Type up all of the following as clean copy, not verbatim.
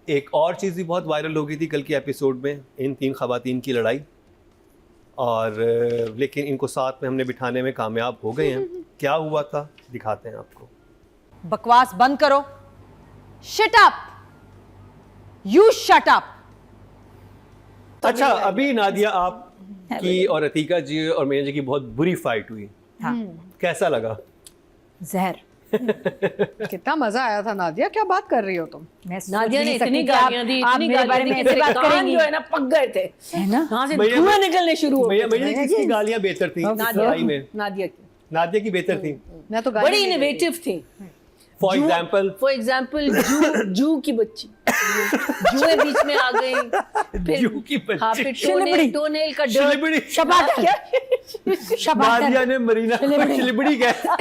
एक और चीज़ भी बहुत वायरल हो गई थी कल के एपिसोड में, इन 3 ख़वातीन की लड़ाई, और लेकिन इनको साथ में हमने बिठाने में कामयाब हो गए हैं। क्या हुआ था दिखाते हैं आपको। बकवास बंद करो। Shut up, you shut up. अच्छा, अभी नादिया आप की और अतीका जी और मीना जी की बहुत बुरी फाइट हुई, कैसा लगा? जहर। कितना मजा आया था नादिया, क्या बात कर रही हो तुम? नादिया ने इतनी गालियां दी, इतनी गालियां दी कि मेरे कान जो है ना पक गए थे, है ना? वहां से धुआं निकलने शुरू हो गए। भैया किसकी गालियां बेहतर थी लड़ाई में? नादिया की बेहतर थी। मैं तो बड़ी इनोवेटिव थी। फॉर एग्जाम्पल जू की बच्ची, जुए बीच में आ गई, जू की बच्ची, हाँ, फिर टोनेल का शिलिबड़ी, नादिया ने मरीना को शिलिबड़ी कहा।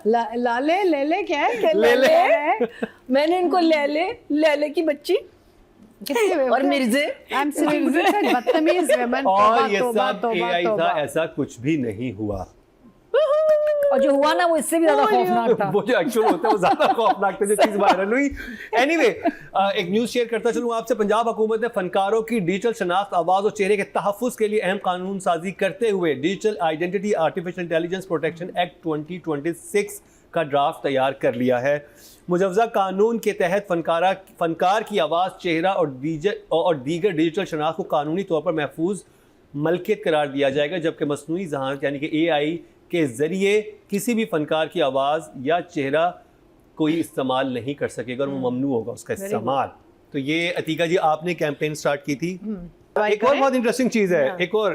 लाले लेले क्या है? ले मैंने इनको ले की बच्ची और मिर्जे, बदतमीज वेमन। और ये सब एआई था, ऐसा कुछ भी नहीं हुआ। और जो हुआ ना वो इससे भी ज्यादा खौफनाक था। वो जो एक्चुअल होता है वो ज्यादा खौफनाक था, जो चीज वायरल हुई। एनीवे, एक न्यूज शेयर करता चलूं आपसे। पंजाब हुकूमत ने फनकारों की डिजिटल शनाख्त, आवाज और चेहरे के तहफ़्फ़ुज़ के लिए अहम कानून साजी करते हुए digital identity artificial intelligence protection act 2026 का ड्राफ्ट तैयार कर लिया है। मुजवजा कानून के तहत फनकार की आवाज़, चेहरा और दीगर डिजिटल शनाख्त को कानूनी तौर पर महफूज मलकियत करार दिया जाएगा, जबकि मसनूई ज़हानत यानी कि AI के ज़रिए किसी भी फनकार की आवाज़ या चेहरा कोई इस्तेमाल नहीं कर सकेगा और वो ममनू होगा उसका इस्तेमाल। तो ये अतीका जी आपने कैंपेन स्टार्ट की थी। एक और बहुत इंटरेस्टिंग चीज़ है, एक और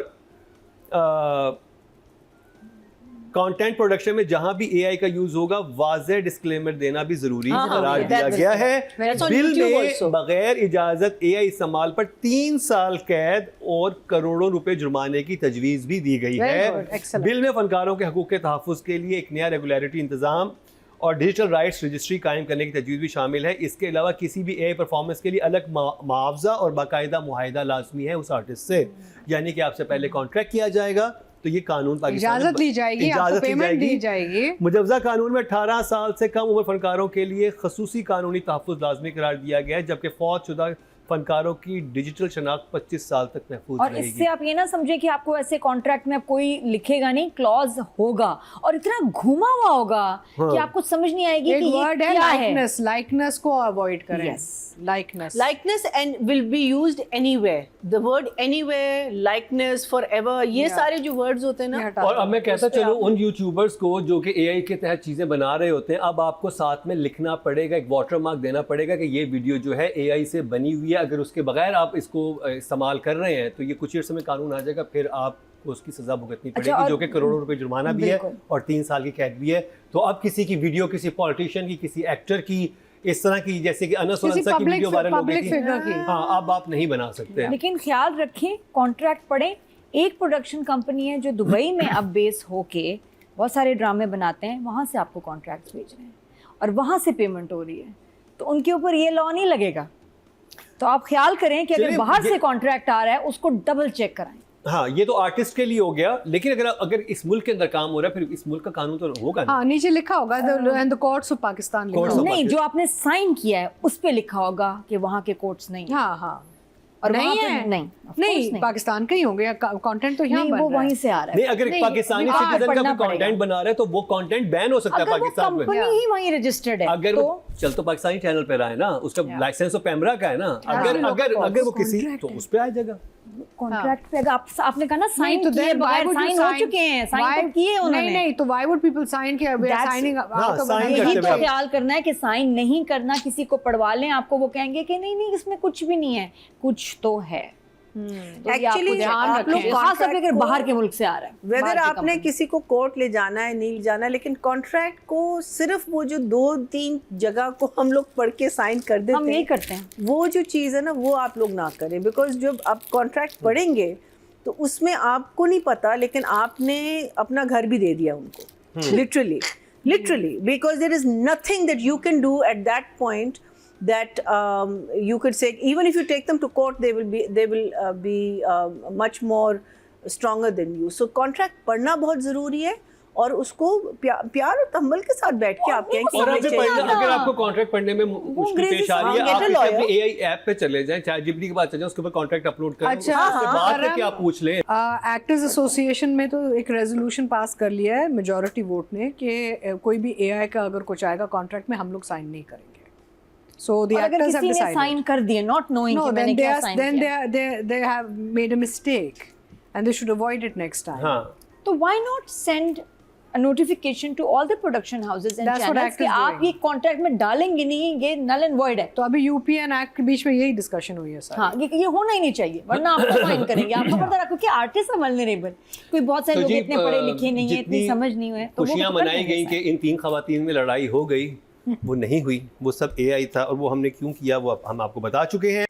कंटेंट प्रोडक्शन में जहां भी AI का यूज होगा वाज़ेह डिस्क्लेमर देना भी जरूरी करार दिया गया है। बिल में बगैर इजाजत AI इस्तेमाल पर 3 साल कैद और करोड़ों रुपए जुर्माने की तजवीज़ भी दी गई है। बिल में फनकारों के हकूक़ के तहफ़्फ़ुज़ के लिए एक नया रेगुलेटरी इंतजाम और डिजिटल राइट्स रजिस्ट्री कायम करने की तजवीज़ भी शामिल है। इसके अलावा किसी भी AI परफॉर्मेंस के लिए अलग मुआवजा और बाकायदा मुआहिदा लाजमी है उस आर्टिस्ट से, यानी कि आपसे पहले कॉन्ट्रैक्ट किया जाएगा तो ये कानून पाकिस्तान इजाजत ली जाएगी, आपको पेमेंट दी जाएगी। मुजवजा कानून में 18 साल से कम उम्र फनकारों के लिए खसूसी कानूनी तहफ़्फ़ुज़ लाजमी करार दिया गया है, जबकि फौतशुदा फनकारों की डिजिटल शनाख्त 25 साल तक महफूज और रहेगी। इससे आप ये ना समझे कि आपको ऐसे कॉन्ट्रैक्ट में अब कोई लिखेगा नहीं, क्लॉज होगा और इतना घुमा हुआ होगा कि आपको समझ नहीं आएगी कि ये क्या है। लाइकनेस को अवॉइड करें। Likeness and will be used anywhere, the word anywhere, likeness, forever, ये सारे जो वर्ड्स होते हैं ना। और अब मैं कहता चलूं उन यूट्यूबर्स को जो कि AI के तहत चीजें बना रहे होते हैं, अब आपको साथ में लिखना पड़ेगा, एक वाटरमार्क देना पड़ेगा कि ये वीडियो जो है AI से बनी हुई है। अगर उसके बगैर आप इसको इस्तेमाल कर रहे हैं तो ये कुछ अर्से में कानून आ जाएगा, फिर आपको उसकी सजा भुगतनी पड़ेगी, जो कि करोड़ों रुपए जुर्माना भी है और 3 साल की कैद भी है। तो अब किसी की वीडियो, किसी पॉलिटिशियन की, किसी एक्टर की, इस तरह की जैसे कि अनस और अंसा की वीडियो वायरल हो गई थी, हाँ, अब आप नहीं बना सकते। लेकिन ख्याल रखें, कॉन्ट्रैक्ट पढ़ें। एक प्रोडक्शन कंपनी है जो दुबई में अब बेस होके बहुत सारे ड्रामे बनाते हैं, वहाँ से आपको कॉन्ट्रैक्ट्स भेज रहे हैं और वहाँ से पेमेंट हो रही है, तो उनके ऊपर ये लॉ नहीं लगेगा। तो आप ख्याल करें कि अगर बाहर से कॉन्ट्रैक्ट आ रहा है उसको डबल चेक कराएं। हाँ, ये तो आर्टिस्ट के लिए हो गया, लेकिन अगर इस मुल्क के अंदर काम हो रहा है फिर इस मुल्क का कानून तो होगा ना। हाँ, नीचे लिखा होगा द कोर्ट्स ऑफ पाकिस्तान। नहीं, जो आपने साइन किया है उस पे लिखा होगा कि वहाँ के कोर्ट्स नहीं। हाँ और नहीं है, नहीं पाकिस्तान का ही होंगे, कंटेंट तो यहाँ वो वहीं से आ रहा है। नहीं, अगर एक पाकिस्तानी सिटीजन का कंटेंट बना रहा है तो वो कंटेंट बैन हो सकता है पाकिस्तान में। कंपनी ही वहीं रजिस्टर्ड है, अगर वो चल तो पाकिस्तानी चैनल पे रहा है ना, उसका लाइसेंस तो पैमरा का है ना, अगर वो किसी तो उस पे आ जाएगा कॉन्ट्रैक्ट पे। अगर आपने कहा ना साइन तो साइन हो चुके हैं, साइन तो किए उन्होंने। नहीं, तो व्हाई वुड पीपल साइन किया? साइनिंग यही तो ख्याल करना है कि साइन नहीं करना, किसी को पढ़वा लें, आपको वो कहेंगे कि नहीं इसमें कुछ भी नहीं है, कुछ तो है। एक्चुअली आप लोग खास तौर पे अगर बाहर के मुल्क से आ रहा है, वेदर आपने किसी को कोर्ट ले जाना है नहीं ले जाना, लेकिन कॉन्ट्रैक्ट को सिर्फ वो जो 2-3 जगह को हम लोग पढ़ के साइन कर देते हैं, हम यही करते हैं, वो जो चीज़ है ना वो आप लोग ना करें। बिकॉज जब आप कॉन्ट्रैक्ट पढ़ेंगे तो उसमें आपको नहीं पता, लेकिन आपने अपना घर भी दे दिया उनको, literally, because there is nothing that you can do at that point that you could say, even if you take them to court, they will be much more stronger than you. So contract पढ़ना बहुत ज़रूरी है और उसको प्यार और तंबल के साथ बैठ के आप कहें कि और हमें अभी चाहिए। अगर आपको कॉन्ट्रैक्ट पढ़ने में मुश्किल अंग्रेजी पेश आ रही है, get a आप किसी lawyer. अपने AI ऐप पे चले जाएं, चाहे जिबली के बाद चले जाएं, उसके ऊपर कॉन्ट्रैक्ट अपलोड करें, अच्छा, उसके हाँ, बाद और में क्या पूछ लें। एक्टर्स एसोसिएशन में तो एक रेजोल्यूशन पास कर लिया है मेजॉरिटी वोट ने कि कोई भी एआई का अगर कुछ आएगा कॉन्ट्रैक्ट में हम लोग साइन नहीं करेंगे। सो द और अगर एक्टर्स हैव किसी ने डिसाइडेड। साइन कर दिए नॉट नोइंग No, कि मैंने then they क्या are, साइन then किया, they have made a mistake and they should avoid it next time. हाँ, तो why not send a notification to all the production houses and That's what channels ACT कि is आप doing. ये contract में डालेंगे नहीं, ये null and void है। तो अभी यूपी एंड एक्ट के बीच में यही डिस्कशन हुई है सर। हाँ, ये होना ही नहीं चाहिए, वरना आपको फाइन करेंगे। आप खबरदार रखो कि आर्टिस्ट है वल्नरेबल, कोई बहुत सारे तो लोग जी, इतने पढ़े लिखे नहीं है, इतनी जितनी समझ नहीं हुए, तो वो खुशियां तो कर मनाई देंगे गई कि इन 3 खवातीन में लड़ाई हो गई, वो नहीं हुई, वो सब AI था, और वो हमने क्यों किया वो हम आपको बता चुके हैं।